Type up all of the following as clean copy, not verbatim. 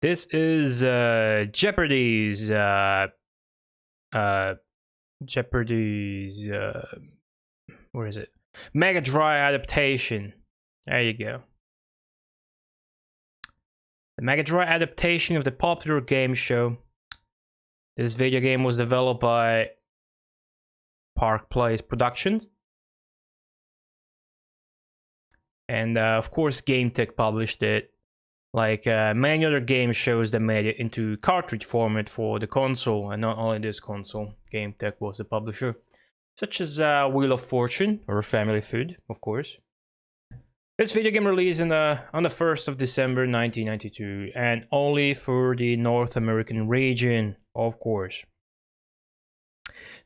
This is Jeopardy's Jeopardy's where is it? Mega Drive adaptation. There you go. The Mega Drive adaptation of the popular game show. This video game was developed by Park Place Productions. And of course, GameTech published it. Like many other game shows that made it into cartridge format for the console, and not only this console, GameTech was the publisher, such as Wheel of Fortune or Family Feud, of course. This video game released on the 1st of December 1992, and only for the North American region, of course.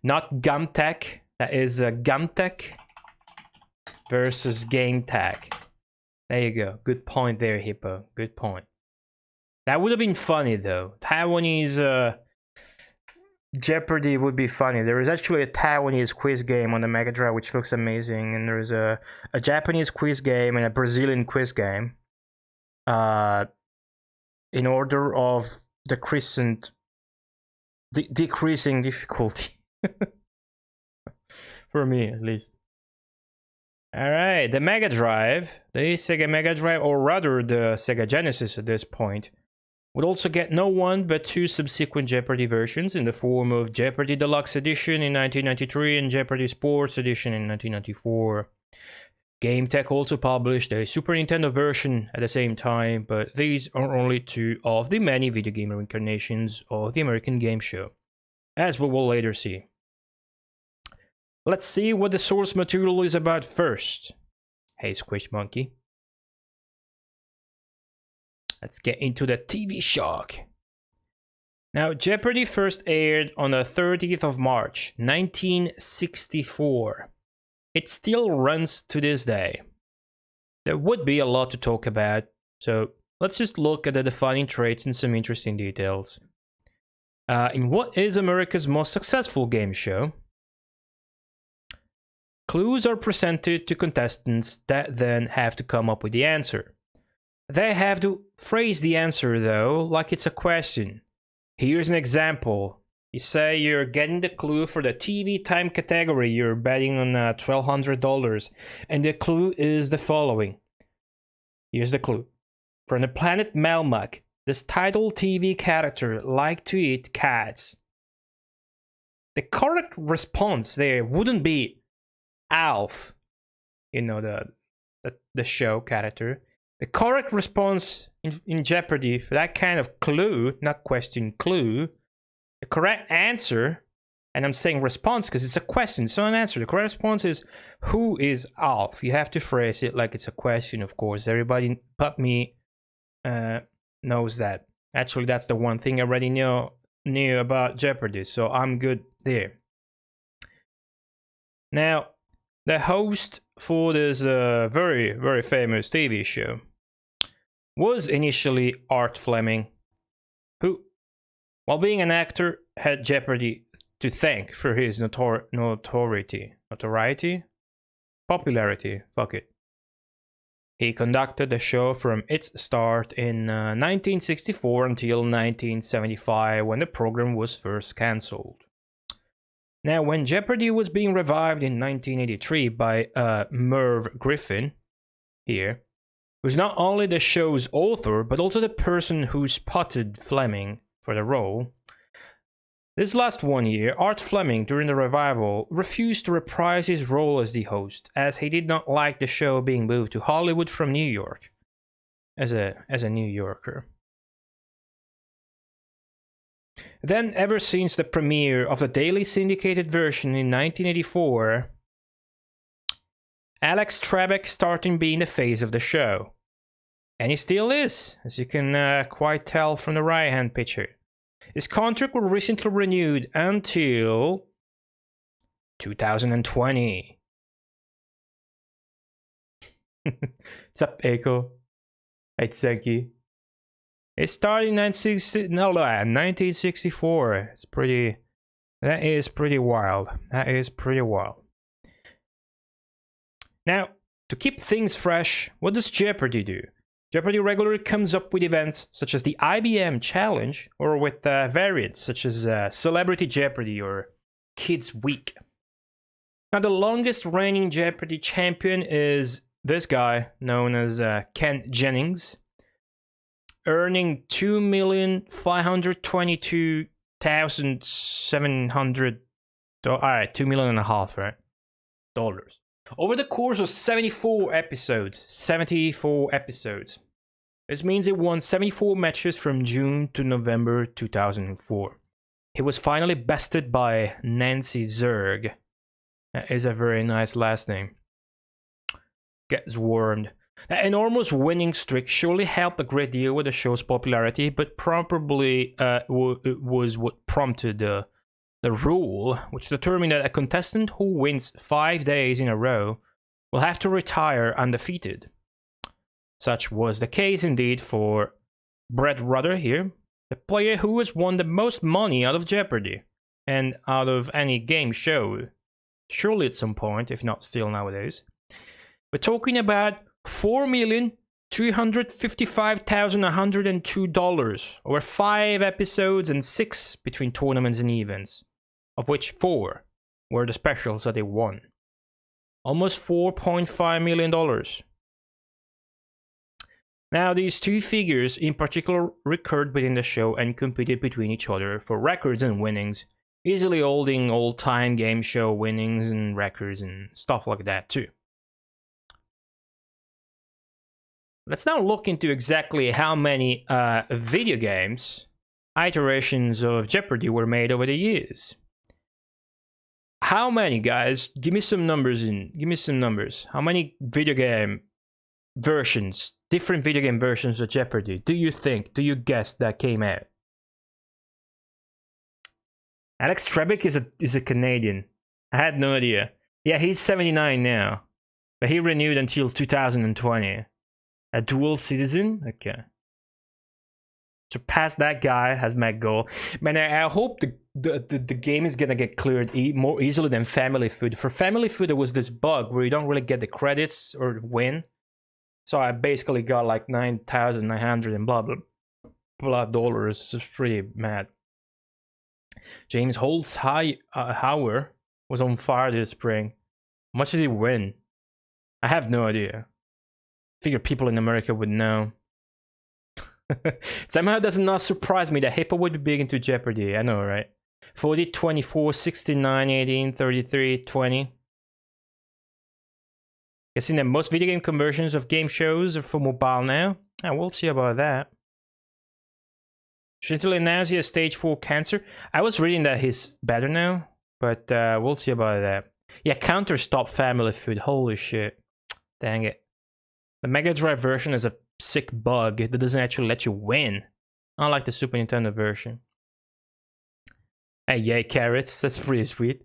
Not GameTech, that is GameTech versus GameTech. There you go. Good point there, Hippo. Good point. That would have been funny, though. Taiwanese Jeopardy would be funny. There is actually a Taiwanese quiz game on the Mega Drive, which looks amazing. And there's a Japanese quiz game and a Brazilian quiz game. In order of decreasing difficulty. For me, at least. Alright, the Mega Drive, the Sega Mega Drive, or rather the Sega Genesis at this point, would also get no one but two subsequent Jeopardy versions in the form of Jeopardy Deluxe Edition in 1993 and Jeopardy Sports Edition in 1994. GameTech also published a Super Nintendo version at the same time, but these are only two of the many video game incarnations of the American game show, as we will later see. Let's see what the source material is about first. Hey, Squish Monkey. Let's get into the TV shock. Now, Jeopardy first aired on the 30th of March, 1964. It still runs to this day. There would be a lot to talk about, so let's just look at the defining traits and some interesting details. In what is America's most successful game show, clues are presented to contestants that then have to come up with the answer. They have to phrase the answer, though, like it's a question. Here's an example. You say you're getting the clue for the TV time category. You're betting on $1,200. And the clue is the following. Here's the clue. From the planet Melmac, this title TV character liked to eat cats. The correct response there wouldn't be Alf, you know, the show character. The correct response in Jeopardy for that kind of clue, not question, clue, the correct answer, and I'm saying response because it's a question, it's not an answer. The correct response is, who is Alf? You have to phrase it like it's a question, of course. Everybody but me knows that. Actually, that's the one thing I already knew about Jeopardy, so I'm good there. Now, the host for this very, very famous TV show was initially Art Fleming, who, while being an actor, had Jeopardy to thank for his notoriety, popularity, fuck it. He conducted the show from its start in 1964 until 1975, when the program was first cancelled. Now, when Jeopardy was being revived in 1983 by Merv Griffin, here, who's not only the show's author, but also the person who spotted Fleming for the role, this last 1 year, Art Fleming, during the revival, refused to reprise his role as the host, as he did not like the show being moved to Hollywood from New York, as a New Yorker. Then, ever since the premiere of the daily syndicated version in 1984, Alex Trebek started being the face of the show. And he still is, as you can quite tell from the right-hand picture. His contract was recently renewed until 2020. What's up, Echo? Hey, Tsenki. It started in 1964. It's pretty. That is pretty wild. That is pretty wild. Now, to keep things fresh, what does Jeopardy do? Jeopardy regularly comes up with events such as the IBM Challenge, or with variants such as Celebrity Jeopardy or Kids Week. Now, the longest reigning Jeopardy champion is this guy, known as Ken Jennings, earning $2,522,700. All right, $2.5 million, right? Dollars. Over the course of 74 episodes. 74 episodes. This means he won 74 matches from June to November 2004. He was finally bested by Nancy Zerg. That is a very nice last name. Gets warmed. That enormous winning streak surely helped a great deal with the show's popularity, but probably was what prompted the rule, which determined that a contestant who wins 5 days in a row will have to retire undefeated. Such was the case indeed for Brett Rudder here, the player who has won the most money out of Jeopardy and out of any game show. Surely at some point, if not still nowadays. We're talking about $4,255,102 over 5 episodes and 6 between tournaments and events, of which 4 were the specials that they won. Almost $4.5 million. Now, these two figures in particular recurred within the show and competed between each other for records and winnings, easily holding all-time game show winnings and records and stuff like that too. Let's now look into exactly how many video games, iterations of Jeopardy were made over the years. How many, guys? Give me some numbers. How many video game versions, different video game versions of Jeopardy do you guess that came out? Alex Trebek is a Canadian. I had no idea. Yeah, he's 79 now, but he renewed until 2020. A dual citizen? Okay. Surpass that guy has my goal. Man, I hope the game is gonna get cleared more easily than Family Food. For Family Food, there was this bug where you don't really get the credits or win. So I basically got like 9,900 and blah blah blah dollars. It's pretty mad. James Holzhauer was on fire this spring. How much did he win? I have no idea. Figure people in America would know. Somehow it does not surprise me that Hippo would be big into Jeopardy. I know, right? 40, 24, 69, 18, 33, 20. Guessing that most video game conversions of game shows are for mobile now. We'll see about that. Shintily Nazi has stage 4 cancer. I was reading that he's better now, but we'll see about that. Yeah, counter stop Family Food. Holy shit. Dang it. The Mega Drive version is a sick bug that doesn't actually let you win, unlike the Super Nintendo version. Hey, yay, carrots. That's pretty sweet.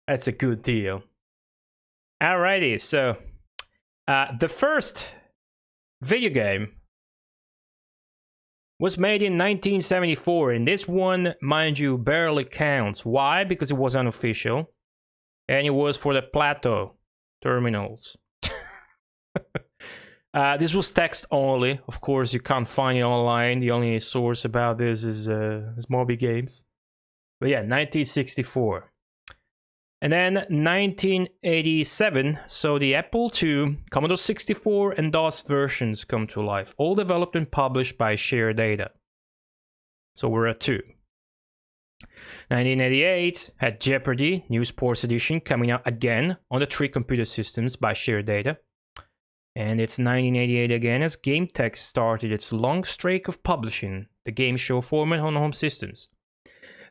That's a good deal. Alrighty, so the first video game was made in 1974, and this one, mind you, barely counts. Why? Because it was unofficial, and it was for the Plateau terminals. This was text only. Of course, you can't find it online. The only source about this is Moby Games. But yeah, 1964. And then 1987, so the Apple II, Commodore 64, and DOS versions come to life, all developed and published by Share Data. So we're at 2. 1988 had Jeopardy! New Sports Edition coming out again on the 3 computer systems by Share Data. And it's 1988 again as GameTech started its long streak of publishing the game show format on home systems.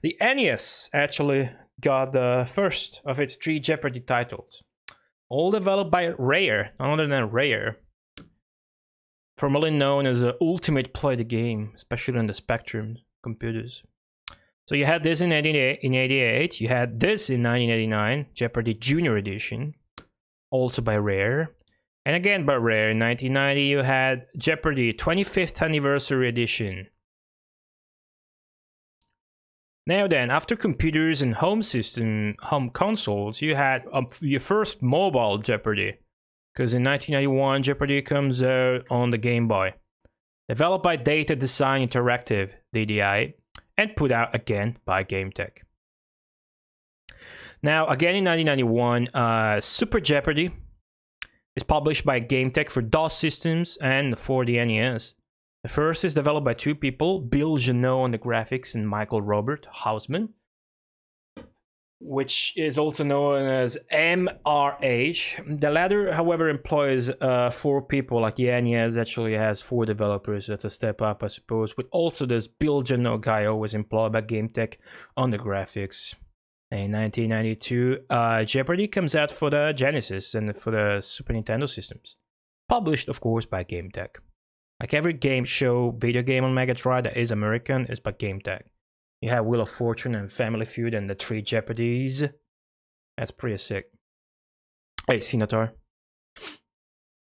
The NES actually got the first of its 3 Jeopardy titles, all developed by Rare, none other than Rare, formerly known as Ultimate Play the Game, especially on the Spectrum computers. So you had this in 88, you had this in 1989, Jeopardy! Junior Edition, also by Rare. And again by Rare, in 1990 you had Jeopardy! 25th Anniversary Edition. Now then, after computers and home consoles, you had your first mobile Jeopardy! because in 1991 Jeopardy comes out on the Game Boy. Developed by Data Design Interactive, DDI, and put out again by GameTech. Now, again in 1991, Super Jeopardy is published by GameTech for DOS systems and for the NES. The first is developed by two people, Bill Jeannot on the graphics and Michael Robert Hausman, which is also known as MRH. The latter, however, employs 4 people, like the NES actually has 4 developers. That's a step up, I suppose. But also this Bill Jeannot guy always employed by GameTech on the graphics. In 1992, Jeopardy comes out for the Genesis and for the Super Nintendo systems. Published, of course, by GameTech. Like every game show, video game on Mega Drive that is American is by GameTech. You have Wheel of Fortune and Family Feud and the 3 Jeopardies. That's pretty sick. Hey, Sinatar.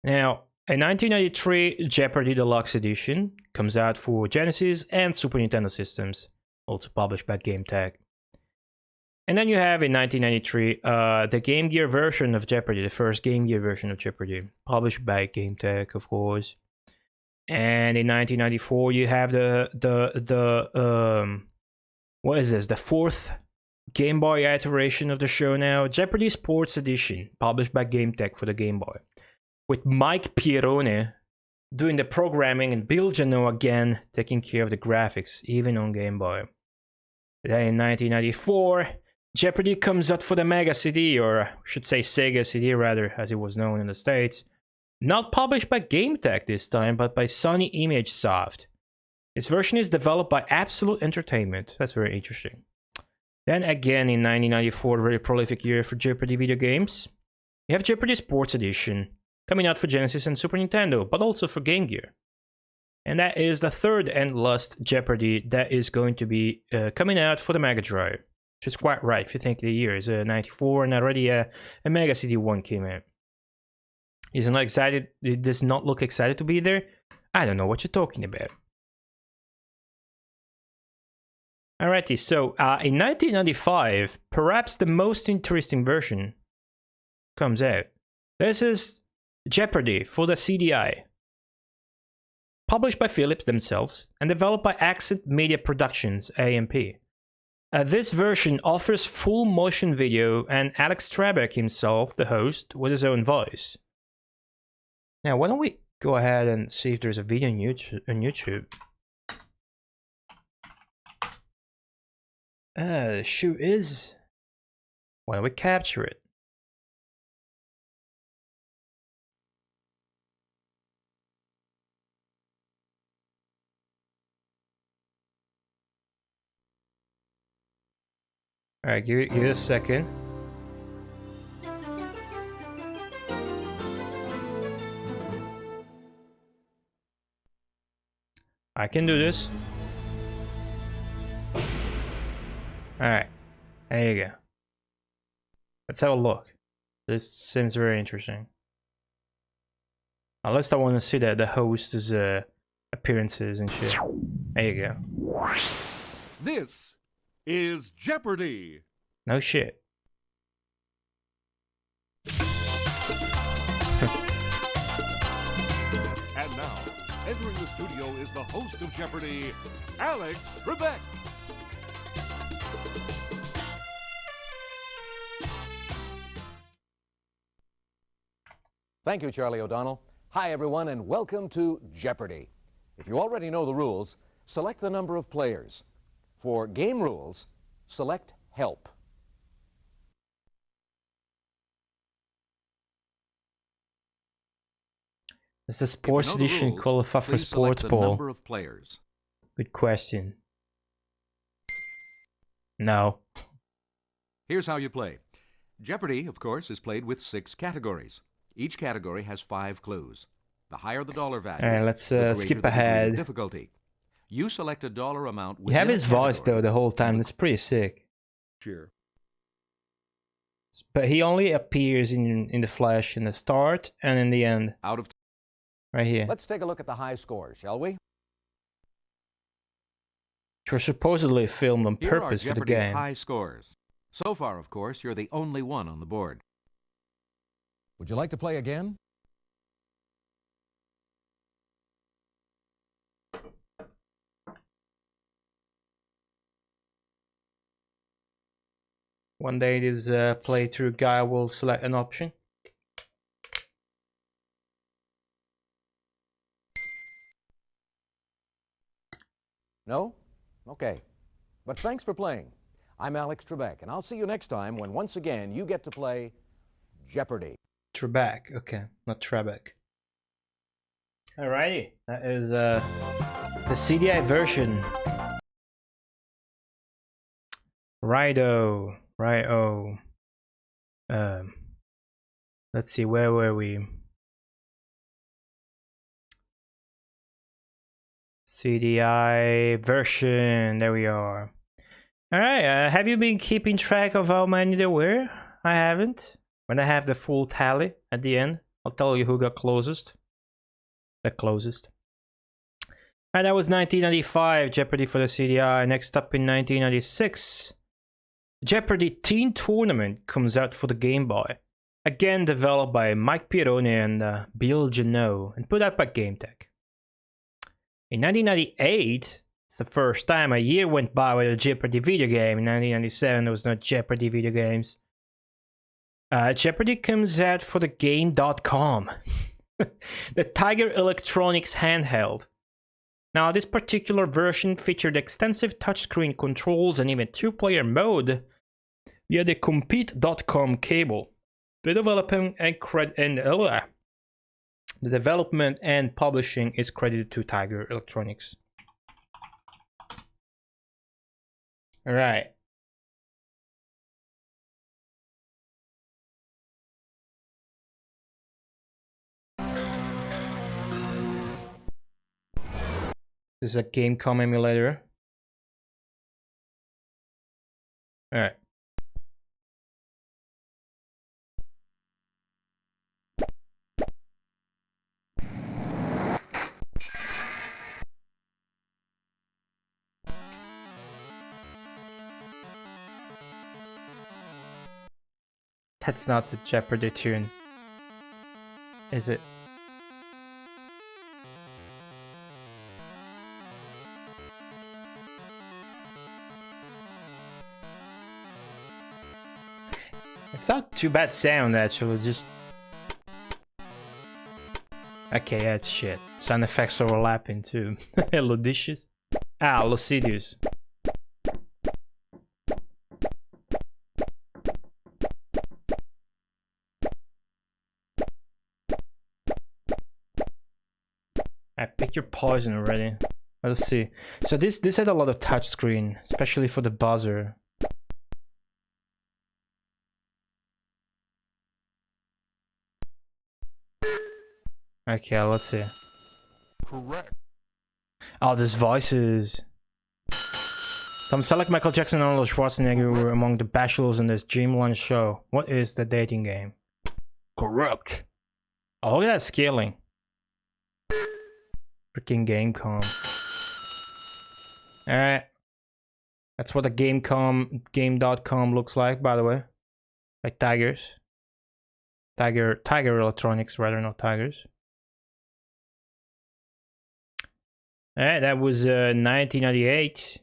Now, in 1993, Jeopardy Deluxe Edition comes out for Genesis and Super Nintendo systems, also published by GameTech. And then you have in 1993 the Game Gear version of Jeopardy, the first Game Gear version of Jeopardy, published by GameTech, of course. And in 1994 you have what is this? The 4th Game Boy iteration of the show now, Jeopardy Sports Edition, published by GameTech for the Game Boy, with Mike Pierone doing the programming and Bill Jeannot again taking care of the graphics, even on Game Boy. Then in 1994. Jeopardy comes out for the Mega CD, or I should say Sega CD rather, as it was known in the States. Not published by GameTech this time, but by Sony Image Soft. Its version is developed by Absolute Entertainment. That's very interesting. Then again in 1994, a very prolific year for Jeopardy video games. You have Jeopardy Sports Edition, coming out for Genesis and Super Nintendo, but also for Game Gear. And that is the 3rd and last Jeopardy that is going to be coming out for the Mega Drive. Which is quite right if you think the year is 94 and already a Mega CD1 came out. Is it not excited? It does not look excited to be there? I don't know what you're talking about. Alrighty, so in 1995, perhaps the most interesting version comes out. This is Jeopardy for the CDI. Published by Philips themselves and developed by Accent Media Productions, AMP. This version offers full motion video and Alex Trebek himself, the host, with his own voice. Now, why don't we go ahead and see if there's a video on YouTube. The shoe is... Why don't we capture it? Alright, give it a second. I can do this. Alright, there you go. Let's have a look. This seems very interesting. At least I want to see the host's appearances and shit. There you go. This is Jeopardy! No shit. And now, entering the studio is the host of Jeopardy, Alex Trebek. Thank you, Charlie O'Donnell. Hi, everyone, and welcome to Jeopardy! If you already know the rules, select the number of players. For game rules, select Help. Does the sports edition qualify for sports ball? Number of players. Good question. No. Here's how you play. Jeopardy, of course, is played with 6 categories. Each category has 5 clues. The higher the dollar value, all right, let's the greater skip the degree of ahead. difficulty. You select a dollar amount. You have his voice though the whole time. That's pretty sick. Sure. But he only appears in the flash in the start and in the end. Out of right here. Let's take a look at the high scores, shall we? Which were supposedly filmed on Here purpose are for the Jeopardy's game. high scores. So far, of course, you're the only one on the board. Would you like to play again? One day this playthrough guy will select an option. No? Okay. But thanks for playing. I'm Alex Trebek, and I'll see you next time when once again you get to play Jeopardy! Trebek, okay, not Trebek. Alrighty, that is the CDI version. Righto. Let's see, where were we? CDI version, there we are. Alright, have you been keeping track of how many there were? I haven't. When I have the full tally at the end, I'll tell you who got closest. The closest. And that was 1995, Jeopardy for the CDI. Next up in 1996, Jeopardy Teen Tournament comes out for the Game Boy. Again developed by Mike Pieroni and Bill Janot, and put out by GameTech. In 1998, it's the first time a year went by with a Jeopardy video game. In 1997, there was no Jeopardy video games. Jeopardy comes out for the Game.com, the Tiger Electronics handheld. Now, this particular version featured extensive touchscreen controls and even two-player mode via the Compete.com cable. The development and publishing is credited to Tiger Electronics. All right. This is a Gamecom emulator. All right. That's not the Jeopardy tune, is it? It's not too bad sound, actually, just... Okay, that's shit. Sound effects overlapping too. Ludicious. Ah, Lucidius. I picked your poison already. Let's see. So this had a lot of touchscreen, especially for the buzzer. Okay, let's see. Correct. Oh, there's voices. Some select Michael Jackson and Arnold Schwarzenegger were among the bachelors in this Dreamland show. What is the dating game? Correct. Oh, look at that scaling. Freaking Gamecom. Alright. That's what the Game.com looks like, by the way. Like Tigers. Tiger Electronics, rather, not Tigers. Alright, that was 1998,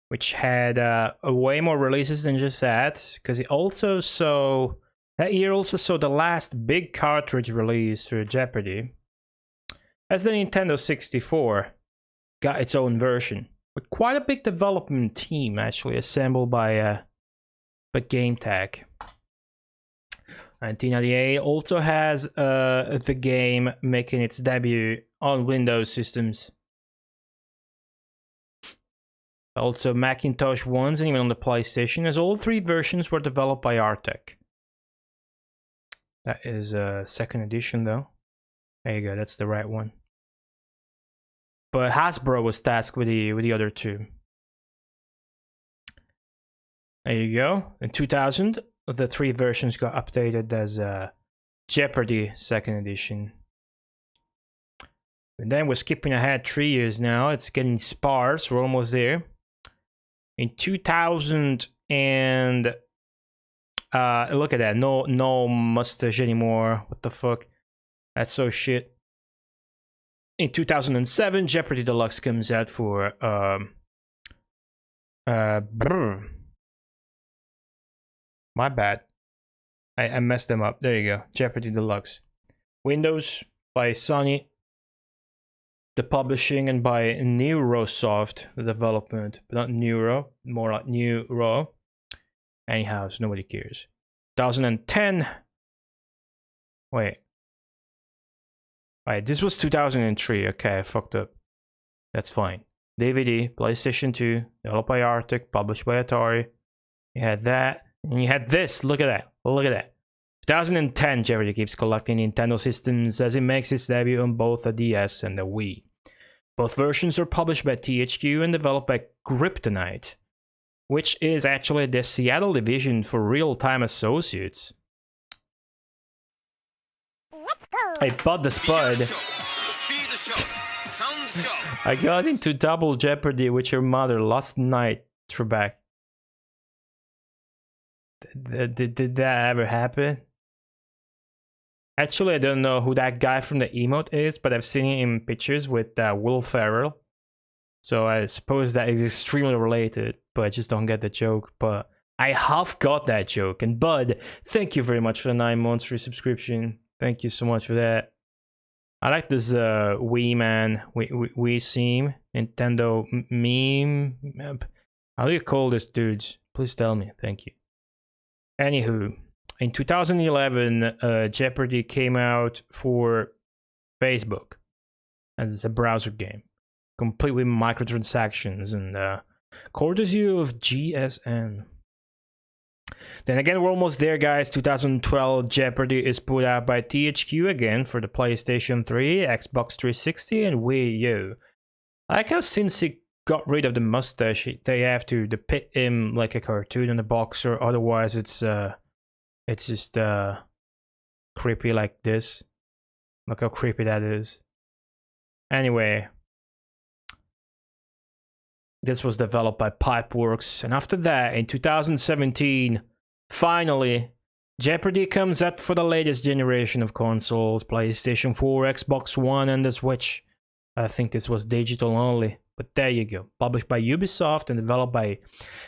which had way more releases than just that, because it also saw, that year also saw the last big cartridge release for Jeopardy, as the Nintendo 64 got its own version, with quite a big development team actually assembled by GameTech. 1998 also has the game making its debut on Windows systems. Also Macintosh ones and even on the PlayStation, as all three versions were developed by Artec. That is a second edition though. There you go, that's the right one. But Hasbro was tasked with the other two. There you go. In 2000, the three versions got updated as Jeopardy second edition. And then we're skipping ahead 3 years now. It's getting sparse. We're almost there. In 2000 and look at that. No mustache anymore. What the fuck? That's so shit. In 2007, Jeopardy Deluxe comes out for My bad. I messed them up. There you go. Jeopardy Deluxe. Windows by Sony. The publishing, and by Neurosoft, the development. But not Neuro, more like Neuro. Anyhow, so nobody cares. 2010. Wait, this was 2003. Okay, I fucked up. That's fine. DVD, PlayStation 2, developed by Arctic, published by Atari. You had that, and you had this. Look at that. Look at that. 2010, Jeopardy keeps collecting Nintendo systems as it makes its debut on both the DS and the Wii. Both versions are published by THQ and developed by Kryptonite, which is actually the Seattle division for Real-Time Associates. I bought the Spud. I got into Double Jeopardy with your mother last night, Trebek. Did that ever happen? Actually, I don't know who that guy from the emote is, but I've seen him in pictures with Will Ferrell. So I suppose that is extremely related, but I just don't get the joke. But I half got that joke. And Bud, thank you very much for the 9 months free subscription. Thank you so much for that. I like this Wii man, Wii theme, Nintendo meme. How do you call this, dudes? Please tell me. Thank you. Anywho, in 2011, Jeopardy came out for Facebook as a browser game, complete with microtransactions and courtesy of GSN. Then again, we're almost there, guys. 2012, Jeopardy is put out by THQ again for the PlayStation 3, Xbox 360, and Wii U. I like how since he got rid of the mustache, they have to depict him like a cartoon on the box, or otherwise it's just creepy like this. Look how creepy that is. Anyway, this was developed by Pipeworks, and after that, in 2017, finally, Jeopardy comes out for the latest generation of consoles, PlayStation 4, Xbox One, and the Switch. I think this was digital only, but there you go. Published by Ubisoft and developed by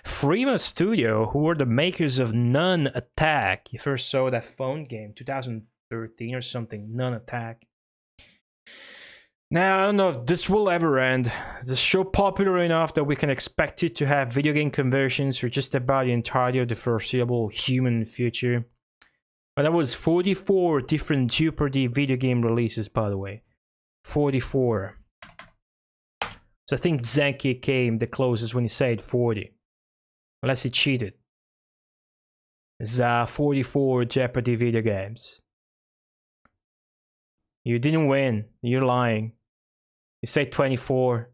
Freema Studio, who were the makers of Nun Attack. You first saw that phone game, 2013 or something, Nun Attack. Now, I don't know if this will ever end. It's so popular enough that we can expect it to have video game conversions for just about the entirety of the foreseeable human future. But that was 44 different Jeopardy video game releases, by the way. 44. So I think Zenki came the closest when he said 40. Unless he cheated. It's 44 Jeopardy video games. You didn't win. You're lying. You say 24.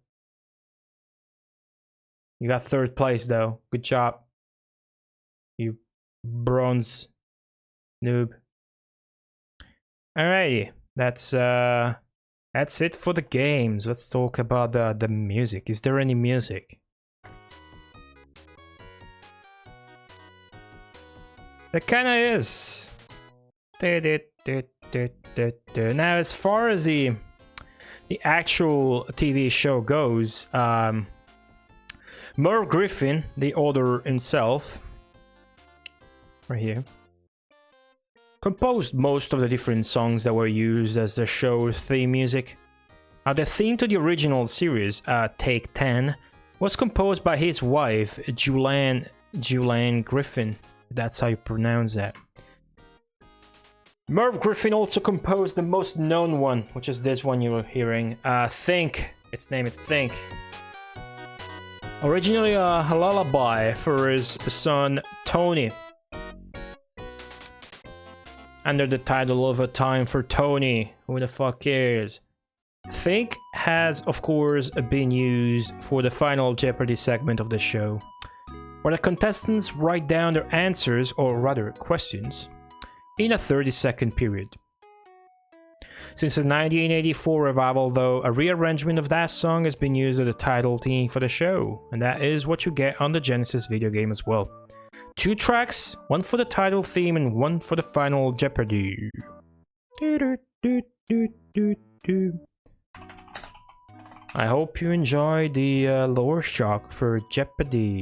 You got third place though. Good job. You bronze noob. Alrighty. That's it for the games. Let's talk about the music. Is there any music? There kinda is. Now, as far as the actual TV show goes, Merv Griffin, the author himself, right here, composed most of the different songs that were used as the show's theme music. The theme to the original series, Take 10, was composed by his wife, Julianne Griffin. That's how you pronounce that. Merv Griffin also composed the most known one, which is this one you were hearing, Think. Its name is Think. Originally a lullaby for his son Tony, under the title of A Time for Tony. Who the fuck cares? Think has, of course, been used for the final Jeopardy segment of the show, where the contestants write down their answers, or rather questions, in a 30-second period. Since the 1984 revival, though, a rearrangement of that song has been used as the title theme for the show, and that is what you get on the Genesis video game as well. 2 tracks, one for the title theme and one for the final Jeopardy. I hope you enjoy the lore shock for Jeopardy.